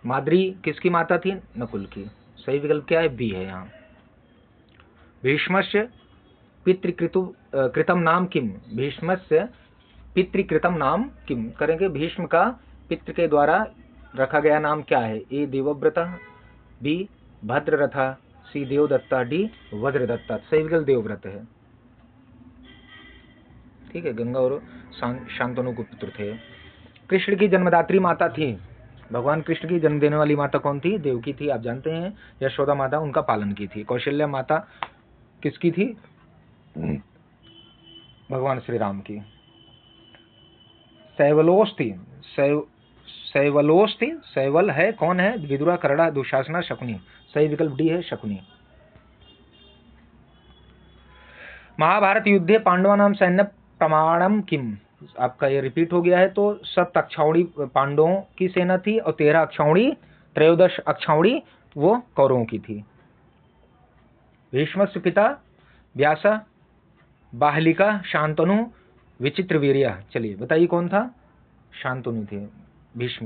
माद्री किसकी माता थी? नकुल की। सही विकल्प क्या है? बी है यहाँ। भीष्मस्य पितृकृतम नाम किम, भीष्मस्य पितृकृतम नाम किम, करेंगे भीष्म का पितृ के द्वारा रखा गया नाम क्या है? ए देवव्रत, बी भद्ररथ, सी देवदत्ता, डी वज्रदत्ता। सही विकल्प देवव्रत है, ठीक है। गंगा और शांतनु के पुत्र थे। कृष्ण की जन्मदात्री माता थी, भगवान कृष्ण की जन्म देने वाली माता कौन थी? देवकी थी, आप जानते हैं। यशोदा माता उनका पालन की थी। कौशल्या माता किसकी थी? भगवान श्री राम की। सैवलोस थी, सैवलोस थी, सैवल है कौन है? विदुरा, करड़ा, दुशासना, शकुनी। सही विकल्प डी है, शकुनी। महाभारत युद्धे पांडवानाम सैन्य प्रमाणम किम, आपका ये रिपीट हो गया है। तो 7 अक्षौणी पांडवों की सेना थी और 13 अक्षौणी, 13 अक्षौणी वो कौरवों की थी। भीष्मस्य पिता व्यासा, बाहलिका, शांतनु, विचित्र वीर्या। चलिए बताइए कौन था? शांतनु थे, भीष्म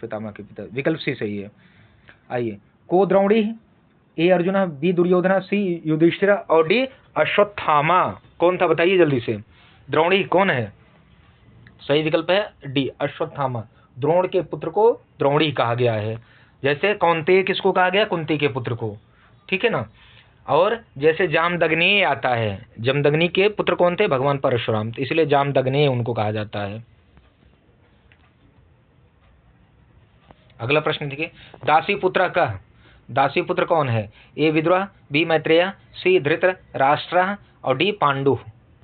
पितामह के पिता। विकल्प सी सही है। आइए, को द्रोणी, ए अर्जुन, बी दुर्योधन, सी युधिष्ठिर और डी अश्वत्थामा। कौन था बताइए जल्दी से? द्रोणी कौन है? सही विकल्प है डी अश्वत्थामा। द्रोण के पुत्र को द्रोणी कहा गया है, जैसे कौंतेय किसको कहा गया? कुंती के पुत्र को, ठीक है ना। और जैसे जामदग्नि आता है, जमदग्नि के पुत्र कौन थे? भगवान परशुराम, तो इसलिए जामदग्नि उनको कहा जाता है। अगला प्रश्न देखिए, दासी पुत्र का, दासी पुत्र कौन है? ए विदुर, बी मैत्रेय, सी धृत राष्ट्र और डी पांडु।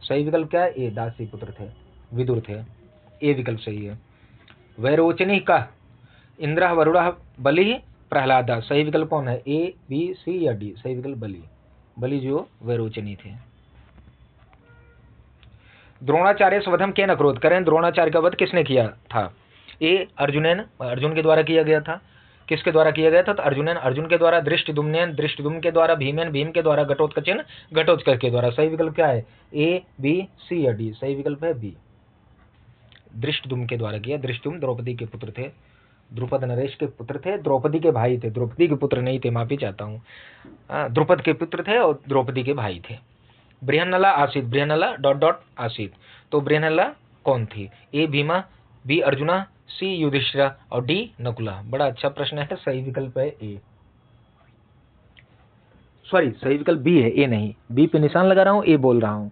सही विकल्प क्या है? ए दासी पुत्र थे, विदुर थे, ए विकल्प सही है। वैरोचनी का, इंद्र, वरुण, बलि, प्रहलादा। सही विकल्प कौन है? ए, बी, सी या डी? सही विकल्प बलि, बलि जो वैरोचनी थे। द्रोणाचार्य स्वधम केन अकरोत्, करें द्रोणाचार्य का वध किसने किया था? ए अर्जुनेन, अर्जुन के द्वारा किया गया था। किसके द्वारा किया गया था? तो अर्जुनेन, अर्जुन के द्वारा। दृष्टद्युम्नेन, दृष्टद्युम्न के द्वारा। भीमेन, भीम के द्वारा। घटोत्कचेन, घटोत्कच के द्वारा। सही विकल्प क्या है? ए, बी, सी या डी? सही विकल्प है बी, दृष्टद्युम्न के द्वारा किया। दृष्टद्युम्न द्रौपदी के पुत्र थे, द्रुपद नरेश के पुत्र थे, द्रौपदी के भाई थे, द्रौपदी के पुत्र नहीं थे, माफी चाहता हूँ, द्रुपद के पुत्र थे और द्रौपदी के भाई थे। बृहन्नला आसीत, बृहन्नला ... आसीत, तो बृहन्नला कौन थी? ए भीमा, बी अर्जुना, सी युधिष्ठिर और डी नकुला। बड़ा अच्छा प्रश्न है, सही विकल्प है ए, सॉरी सही विकल्प बी है, ए नहीं, बी पे निशान लगा रहा हूँ, ए बोल रहा हूँ,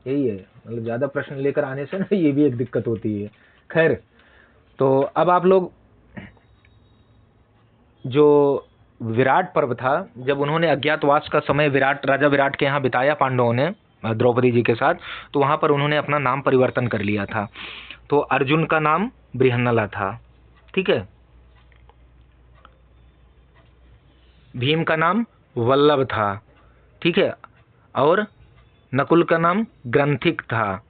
यही है। मतलब ज्यादा प्रश्न लेकर आने से ना ये भी एक दिक्कत होती है। खैर, तो अब आप लोग, जो विराट पर्व था, जब उन्होंने अज्ञातवास का समय राजा विराट के यहाँ बिताया पांडवों ने द्रौपदी जी के साथ, तो वहां पर उन्होंने अपना नाम परिवर्तन कर लिया था। तो अर्जुन का नाम बृहन्नला था, ठीक है। भीम का नाम वल्लभ था, ठीक है, और नकुल का नाम ग्रंथिक था,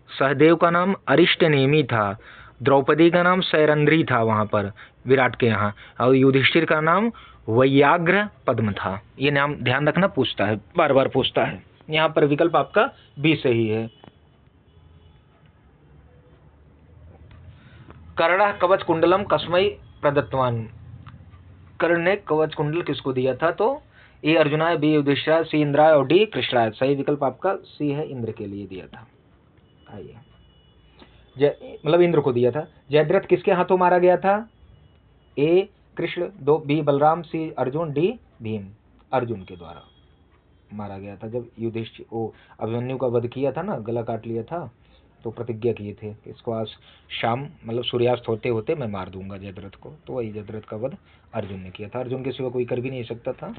सहदेव का नाम अरिष्टनेमी था, द्रौपदी का नाम सैरंध्री था वहाँ पर विराट के यहाँ, और युधिष्ठिर का नाम वैयाग्र पद्म था। ये नाम ध्यान रखना, पूछता है, बार बार पूछता है। यहाँ पर विकल्प आपका बी सही है। कर्ण कवच कुंडलम कस्मै प्रदत्तवान, कर्ण ने कवच कुंडल किसको दिया था? तो ए अर्जुना, बी युधिष्ठिर, सी इंद्राय और डी कृष्णाय। सही विकल्प आपका सी है, इंद्र के लिए दिया था। आइए, मतलब इंद्र को दिया था। जयद्रथ किसके हाथों मारा गया था? ए कृष्ण, दो बी बलराम, सी अर्जुन, डी भीम। अर्जुन के द्वारा मारा गया था। जब युधिष्ठिर वो अभिमन्यु का वध किया था ना, गला काट लिया था, तो प्रतिज्ञा किए थे कि इसको आज शाम मतलब सूर्यास्त होते होते मैं मार दूंगा जयद्रथ को। तो वही जयद्रथ का वध अर्जुन ने किया था। अर्जुन के सिवा कोई कर भी नहीं सकता था,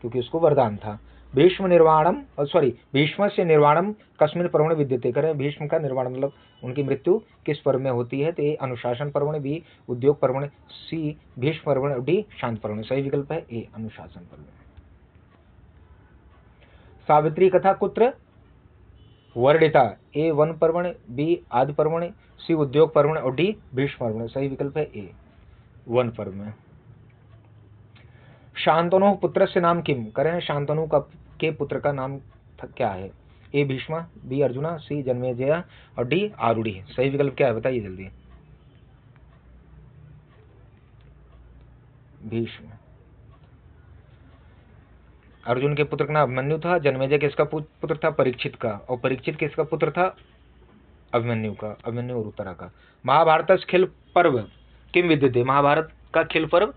क्योंकि उसको वरदान था। भीष्म निर्वाणम, सॉरी, भीष्म से निर्वाणम कस्मिन् पर्वणे विद्यते। करें भीष्म का निर्वाण मतलब उनकी मृत्यु किस पर्व में होती है? तो ए अनुशासन पर्वणे, बी उद्योग पर्वणे, सी भीष्म पर्वणे, डी शांत पर्वणे। सही विकल्प है ए अनुशासन पर्व। सावित्री कथा कुत्र वर्णिता? ए वन पर्वणे, बी आदि पर्वणे, सी उद्योग पर्वणे और डी भीष्म पर्वणे। सही विकल्प है ए वन पर्व में। शांतनु पुत्र से नाम किम? करें शांतनु का के पुत्र का नाम क्या है? ए भीष्म, बी अर्जुना, सी जन्मेजय और डी आरूढ़ी। सही विकल्प क्या है बताइए जल्दी। भीष्म। अर्जुन के पुत्र का नाम अभिमन्यु था। जन्मेजय किसका पुत्र था? परीक्षित का। और परीक्षित किसका पुत्र था? अभिमन्यु का। अभिमन्यु और उत्तरा का। महाभारत खेल पर्व किम विद्यते? महाभारत का खेल पर्व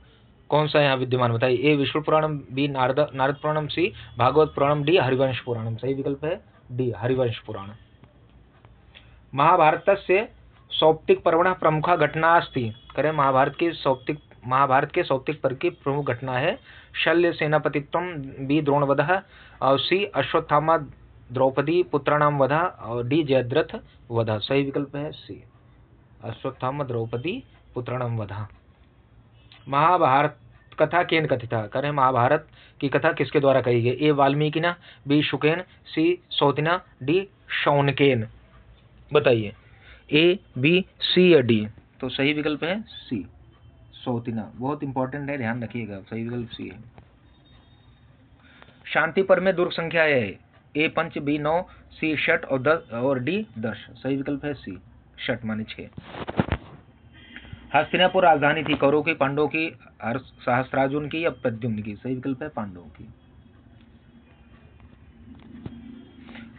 कौन सा यहाँ विद्यमान बताइए। ए विष्णु पुराणम, बी नारद पुराणम, सी भागवत पुराणम, डी हरिवंश पुराणम। सही विकल्प है डी हरिवंश पुराण। महाभारत से सौप्तिक पर्वण प्रमुखा घटना अस्ति। करें महाभारत के सौप्तिक पर्व की प्रमुख घटना है शल्य सेनापतित्वम, बी द्रोणवधः और सी अश्वत्थामा द्रौपदी पुत्राणाम वधा और डी जयद्रथ वधा। सही विकल्प है सी अश्वत्थामा द्रौपदी पुत्राणाम वधा। महाभारत कथा केन कथिता? करें महाभारत की कथा किसके द्वारा कही गई? ए वाल्मीकिना, बी शुकेन, सी सौतिना, डी शौनकेन। बताइए ए बी सी या डी। तो सही विकल्प है सी सौतिना। बहुत इंपॉर्टेंट है, ध्यान रखिएगा। सही विकल्प सी है। शांति पर्व में दुर्ग संख्या है? ए 5, बी 9, सी 6 और 10 और डी 10। सही विकल्प है सी 6 माने 6। हस्तिनापुर राजधानी थी कौरवों की, पांडवों की, सहस्त्रार्जुन की या प्रद्युम्न की? सही विकल्प है पांडवों की।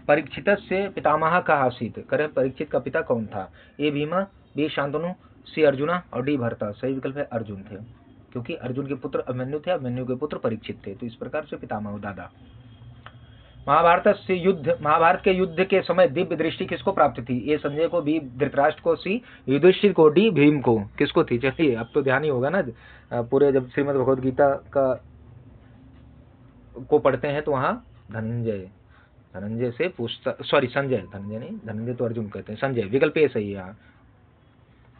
परीक्षित से पितामह का आसीत। करें परीक्षित का पिता कौन था? ए भीमा, बी शांतनु, सी अर्जुना और डी भरता। सही विकल्प है अर्जुन थे, क्योंकि अर्जुन के पुत्र अभिमन्यु थे, अभिमन्यु के पुत्र परीक्षित थे। तो इस प्रकार से पितामह दादा। महाभारत के युद्ध के समय दिव्य दृष्टि किसको प्राप्त थी? ए संजय को, बी धृतराष्ट्र को, सी युधिष्ठिर को, डी भीम को। किसको थी? चलिए अब तो ध्यान ही होगा ना, पूरे जब श्रीमद् भगवद गीता का को पढ़ते हैं तो वहाँ धनंजय से पूछता, सॉरी संजय, धनंजय नहीं, धनंजय तो अर्जुन कहते हैं, संजय। विकल्प ए सही है यहाँ।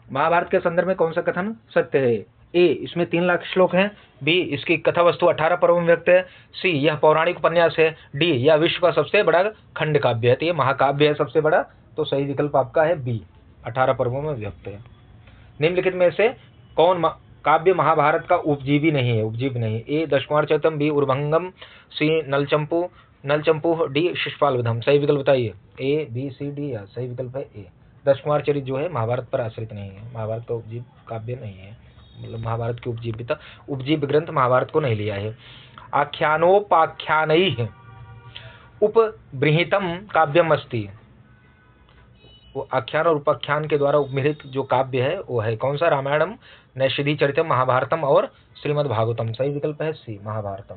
महाभारत के संदर्भ में कौन सा कथन सत्य है? ए इसमें 3 लाख श्लोक हैं, बी इसकी कथा वस्तु 18 पर्व में व्यक्त है, सी यह पौराणिक उपन्यास है, डी यह विश्व का सबसे बड़ा खंड काव्य है। तो ये महाकाव्य है सबसे बड़ा। तो सही विकल्प आपका है बी 18 पर्वों में व्यक्त है। निम्नलिखित में से कौन काव्य महाभारत का उपजीवी नहीं है? ए दशकुमार चरितम, बी उर्भंगम, सी नलचंपू, डी शिशुपालवधम। सही विकल्प बताइए ए बी सी डी या। सही विकल्प है ए दशकुमार चरित जो है महाभारत पर आश्रित नहीं है, महाभारत का उपजीव काव्य नहीं है, मतलब महाभारत के उपजीव ग्रंथ महाभारत को नहीं लिया है। आख्यानोपाख्यानैः उपबृंहितम काव्यम अस्ति। वो आख्यान और उपाख्यान के द्वारा उपमिलित जो काव्य है वो है कौन सा? रामायणम, नैषधि चरितम, महाभारतम और श्रीमद् भागवतम। सही विकल्प है सी महाभारतम।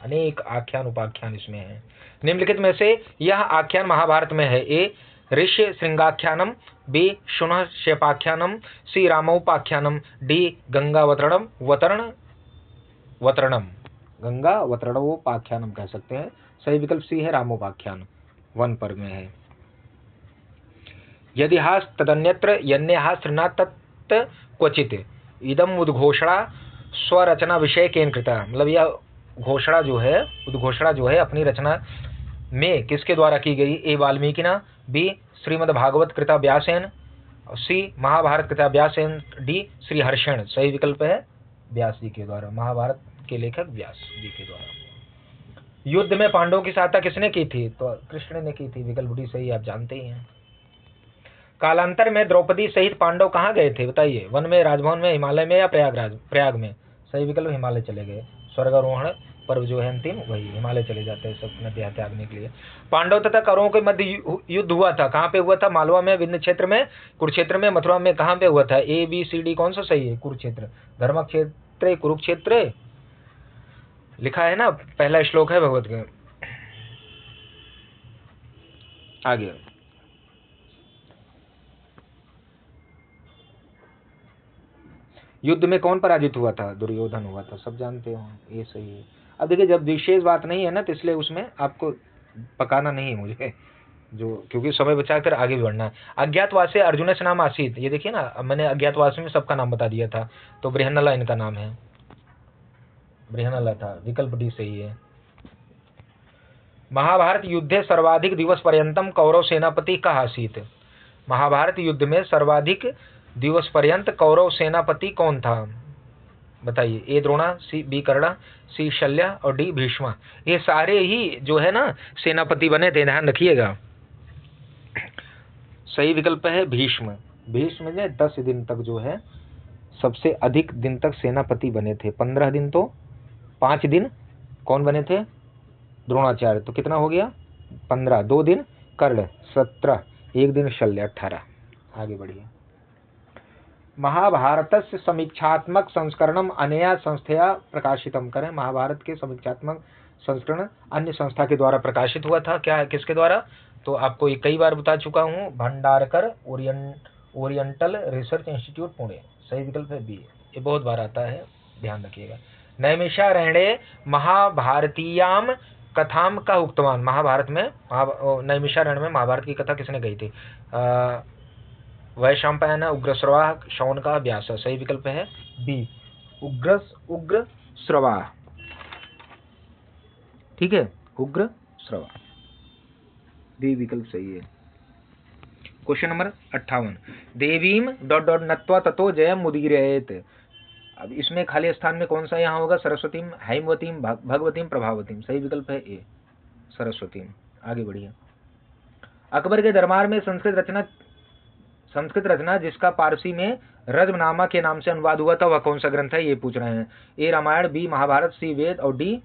अनेक आख्यान उपाख्यान इसमें है। निम्नलिखित में से यह आख्यान महाभारत में है? ए ऋष्य श्रृंगाख्यानम, बी शुनः शेपाख्यानम, सी रामोपाख्यानम, डी गंगावतरणम गंगावतरणोपाख्यानम कह सकते हैं। सही विकल्प सी है रामोपाख्यान, वन पर्व में है। यदि हास तदन्यत्र यन्यः शृणात् तत् क्वचित् इदम उद्घोषणा स्वरचना विषय केन कृता, मतलब यह घोषणा जो है, उद्घोषणा जो है अपनी रचना में किसके द्वारा की गई? ए वाल्मीकिना, बी श्रीमद् भागवत कृता व्यासेन, सी महाभारत कृता व्यासेन, डी श्री हर्षेण। सही विकल्प है व्यास जी के द्वारा, महाभारत के लेखक व्यास जी के द्वारा। युद्ध में पांडवों की सहायता किसने की थी? तो कृष्ण ने की थी। विकल्प डी सही, आप जानते ही हैं। कालांतर में द्रौपदी सहित पांडव कहाँ गए थे बताइए? वन में, राजभवन में, हिमालय में या प्रयाग में? सही विकल्प हिमालय चले गए। स्वर्गारोहण पर्व जो है अंतिम, वही हिमालय चले जाते हैं सब अपना देह त्यागने के लिए। पांडव तथा कौरवों के मध्य युद्ध हुआ था, कहाँ पे हुआ था? मालवा में, विंध्य क्षेत्र में, कुरुक्षेत्र में, मथुरा में, कहाँ पे हुआ था? ए बी सी डी कौन सा सही है? कुरुक्षेत्र। धर्म क्षेत्र कुरुक्षेत्र लिखा है ना, पहला श्लोक है भगवत गीता। आगे युद्ध में कौन पराजित हुआ था? दुर्योधन हुआ था, सब जानते हो, ये सही है। अब देखिए, जब विशेष बात नहीं है ना, तो इसलिए उसमें आपको पकाना नहीं है मुझे, जो क्योंकि समय बचा कर आगे भी बढ़ना है। अज्ञातवासे अर्जुन से नाम आसीत, ये देखिए ना, मैंने अज्ञातवास में सबका नाम बता दिया था, तो बृहन्नला इनका नाम है, बृहन्नला था। विकल्प डी सही है। महाभारत युद्धे सर्वाधिक दिवस पर्यंतम कौरव सेनापति कः आसीत्? महाभारत युद्ध में सर्वाधिक दिवस पर्यंत कौरव सेनापति कौन था बताइए? ए द्रोणा, सी बी कर्णा, सी शल्य और डी भीष्मा। ये सारे ही जो है ना सेनापति बने थे, ध्यान रखिएगा। सही विकल्प है भीष्म। भीष्म ने 10 दिन तक जो है सबसे अधिक दिन तक सेनापति बने थे। 15 दिन तो 5 दिन कौन बने थे? द्रोणाचार्य। तो कितना हो गया? 15, 2 दिन कर्ण, 17, 1 दिन शल्य, 18। आगे बढ़िए। महाभारतस्य समीक्षात्मक संस्करणम अनया संस्थया प्रकाशितम करें। महाभारत के समीक्षात्मक संस्करण अन्य संस्था के द्वारा प्रकाशित हुआ था। क्या है, किसके द्वारा? तो आपको ये कई बार बता चुका हूँ, Bhandarkar oriental research institute Pune. सही विकल्प है बी, ये बहुत बार आता है, ध्यान रखिएगा। नैमिषारण्ये महाभारतीयाम कथाम का उक्तवान। महाभारत में नैमिषारण्य में महाभारत की कथा किसने कही थी? वैशंपायन, उग्रश्रवा, शौनका, व्यास। सही विकल्प है बी, उग्रश्रवा। ठीक है, उग्रश्रवा, बी विकल्प सही है। क्वेश्चन नंबर 58, देवीम ... नत्वा ततो जयम मुदीरयेत। अब इसमें खाली स्थान में कौन सा यहाँ होगा? सरस्वतीम, हैमवतीम, भगवतीम, प्रभावतीम। सही विकल्प है ए, सरस्वतीम। आगे बढ़िए। अकबर के दरबार में संस्कृत रचना जिसका पारसी में रजमनामा के नाम से अनुवाद हुआ था, वह कौन सा ग्रंथ है? ये पूछ रहे हैं। ए रामायण, बी महाभारत, सी वेद और डी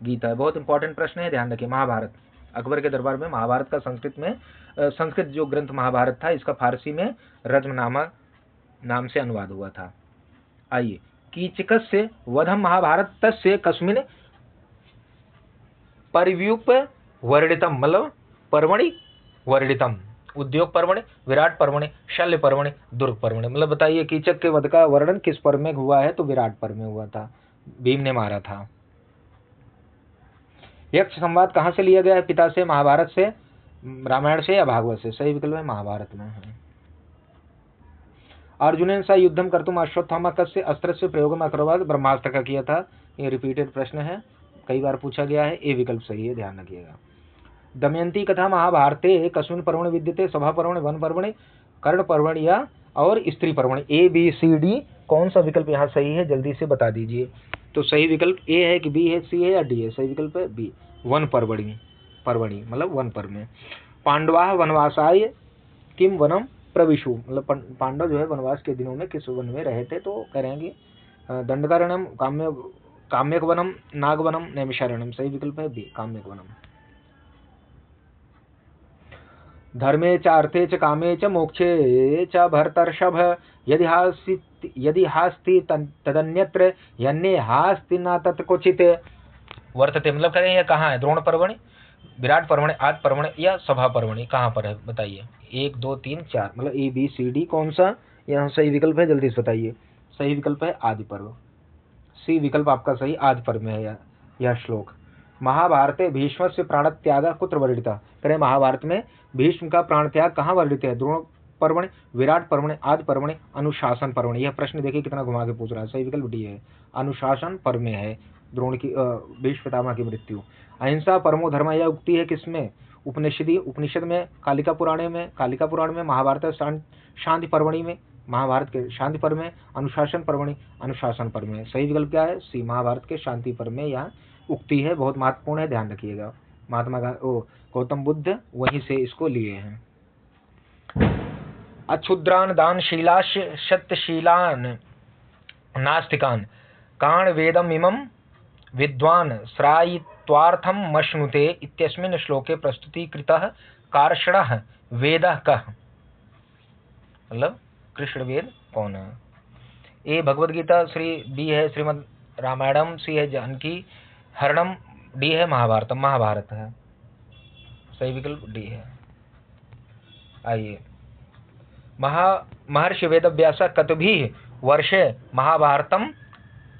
गीता। बहुत इंपॉर्टेंट प्रश्न है, ध्यान रखिए। महाभारत, अकबर के दरबार में महाभारत का संस्कृत जो ग्रंथ महाभारत था, इसका फारसी में रजमनामा नाम से अनुवाद हुआ था। आइए, कीचकस्य वधम महाभारत तस्य कस्मिन् परिव्यूप वर्णितम, मतलब पर्वणि वर्णितम। उद्योग पर्वणि, विराट पर्वणि, शल्य पर्वणि, दुर्ग पर्वणि। मतलब बताइए, कीचक के वध का वर्णन किस पर्व में हुआ है? तो विराट पर्व में हुआ था, भीम ने मारा था। यक्ष संवाद कहाँ से लिया गया है? पिता से, महाभारत से, रामायण से या भागवत से? सही विकल्प है महाभारत में है। अर्जुनेन सा युद्धम कर्तुम अश्वत्थामा कस्य अस्त्रस्य प्रयोगम अकरवाद। ब्रह्मास्त्र का किया था। ये रिपीटेड प्रश्न है, कई बार पूछा गया है। ए विकल्प सही है, ध्यान रखिएगा। दमयंती कथा महाभारते कस्मिन् पर्वणि विद्यते? सभा पर्वणि, वन पर्वणि, कर्ण पर्वणि या और स्त्री पर्वणि? ए बी सी डी कौन सा विकल्प यहाँ सही है? जल्दी से बता दीजिए। तो सही विकल्प ए है कि बी है, सी है या डी है? सही विकल्प है बी, वन पर्वणि। पर्वणि मतलब वन पर्व में। पांडवा वनवासाय किम वनम प्रविशु, मतलब पांडव जो है वनवास के दिनों में किस वन में रहे थे? तो कह रहे हैं कि दंडकारण्यम, काम्यक वनम, नागवनम, नैमिषारण्यम। सही विकल्प है बी, काम्यक वनम। धर्मे च अर्थे च कामे च मोक्षे च भरतर्षभ यदि हास्ति तदन्यत्र यन्ने हास्ति न तत् क्वचित् वर्तते। मतलब करें ये कहाँ है? द्रोण पर्वणि, विराट पर्वणि, आदि पर्वणि या सभा पर्वणि? कहाँ पर है बताइए? 1 2 3 4, मतलब ए बी सी डी कौन सा यहाँ सही विकल्प है? जल्दी से बताइए। सही विकल्प है आदि पर्व। सी विकल्प आपका सही, आदि पर्व में है यह श्लोक। महाभारते भीष्म से प्राण त्याग कुत्र वर्णित? करें महाभारत में भीष्म का प्राण त्याग कहाँ वर्णित है? द्रोण पर्वणि, विराट पर्वणि, आदि पर्वणि, अनुशासन पर्वणि। यह प्रश्न देखिए कितना घुमा के पूछ रहा है। सही विकल्प डी है, अनुशासन पर्व में है द्रोण की भीष्म पितामह की मृत्यु। अहिंसा परमो धर्म, यह उक्ति है किसमें? उपनिषद में, कालिका पुराण में, महाभारत शांति पर्वणि में, महाभारत के शांति पर्व में, अनुशासन पर्वणि, अनुशासन पर्व में। सही विकल्प क्या है? सी, महाभारत के शांति पर्व में यह उक्ति है, बहुत महत्वपूर्ण है, ध्यान रखिएगा। गौतम बुद्ध वहीं से इसको लिए हैं। अक्षुद्रान दानशीलाश सत्यशीलान नास्तिकान काण वेदम इमं विद्वान श्रायित्वार्थम मश्नुते इत्यस्मिन् श्लोके प्रस्तुतीकृतः कार्षणः वेदः कः? मतलब कृष्ण वेद कौन है? ए भगवद गीता, श्री बी है श्रीमद् रामायणम, सी है जानकी हरणम, डी है महाभारतम, महाभारत है। सही विकल्प डी है। आइए, महर्षि वेदव्यास कतभिः वर्षे महाभारतम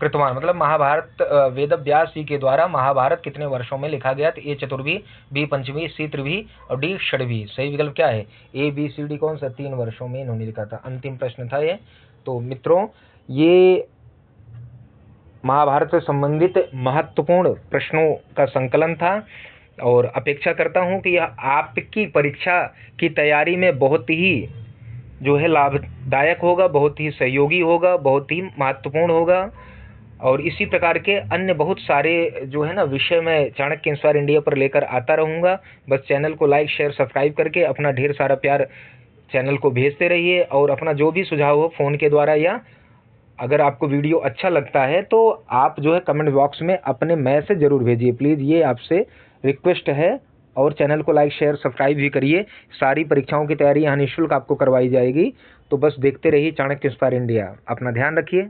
कृतवान, मतलब महाभारत वेदव्यास जी के द्वारा महाभारत कितने वर्षों में लिखा गया? तो ए चतुर्भी, बी पंचमी, सी त्रिभी और डी षडभी। सही विकल्प क्या है? ए बी सी डी कौन सा? 3 वर्षों में इन्होंने लिखा था। अंतिम प्रश्न था ये। तो मित्रों, ये महाभारत से संबंधित महत्वपूर्ण प्रश्नों का संकलन था और अपेक्षा करता हूं कि यह आपकी परीक्षा की तैयारी में बहुत ही जो है लाभदायक होगा, बहुत ही सहयोगी होगा, बहुत ही महत्वपूर्ण होगा। और इसी प्रकार के अन्य बहुत सारे जो है ना विषय मैं चाणक्य इंस्पायर इंडिया पर लेकर आता रहूँगा। बस चैनल को लाइक, शेयर, सब्सक्राइब करके अपना ढेर सारा प्यार चैनल को भेजते रहिए। और अपना जो भी सुझाव हो फ़ोन के द्वारा, या अगर आपको वीडियो अच्छा लगता है तो आप जो है कमेंट बॉक्स में अपने मैसेज ज़रूर भेजिए प्लीज़, ये आपसे रिक्वेस्ट है। और चैनल को लाइक, शेयर, सब्सक्राइब भी करिए। सारी परीक्षाओं की तैयारी यहाँ निःशुल्क आपको करवाई जाएगी। तो बस देखते रहिए चाणक्य इंस्पायर इंडिया। अपना ध्यान रखिए।